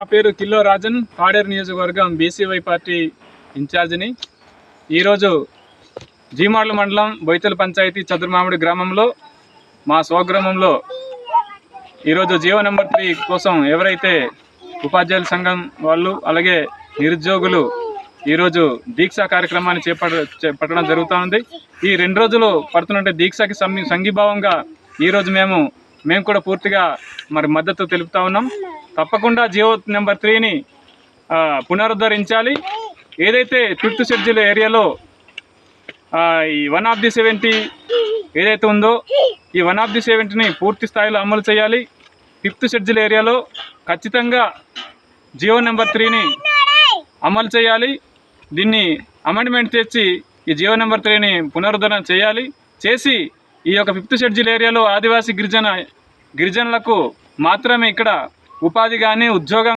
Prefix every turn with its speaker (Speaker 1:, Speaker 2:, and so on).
Speaker 1: నా పేరు కిల్లో రాజన్, పాడేరు నియోజకవర్గం బీసీవై పార్టీ ఇన్ఛార్జిని. ఈరోజు జీమాడ్ల మండలం బొయితల పంచాయతీ చదురుమామిడి గ్రామంలో మా స్వగ్రామంలో ఈరోజు జీవో నెంబర్ 3 కోసం ఎవరైతే ఉపాధ్యాయుల సంఘం వాళ్ళు అలాగే నిరుద్యోగులు ఈరోజు దీక్షా కార్యక్రమాన్ని చేపట్టడం జరుగుతూ ఉంది. ఈ 2 రోజులు పడుతున్న దీక్షకి సంఘీభావంగా ఈరోజు మేము కూడా పూర్తిగా మద్దతు తెలుపుతా ఉన్నాం. తప్పకుండా జీవో నెంబర్ 3ని పునరుద్ధరించాలి. ఏదైతే 5th షెడ్యూల్ ఏరియాలో ఈ 1 ఆఫ్ ది 70 ఏదైతే ఉందో ఈ 1 ఆఫ్ ది 70ని పూర్తి స్థాయిలో అమలు చేయాలి. 5th షెడ్యూల్ ఏరియాలో ఖచ్చితంగా జీవో నెంబర్ 3ని అమలు చేయాలి. దీన్ని అమెండ్మెంట్ తెచ్చి ఈ జీవో నెంబర్ 3ని పునరుద్ధరణ చేసి ఈ యొక్క 5th షెడ్యూల్ ఏరియాలో ఆదివాసీ గిరిజనులకు మాత్రమే ఇక్కడ ఉపాధి కానీ ఉద్యోగం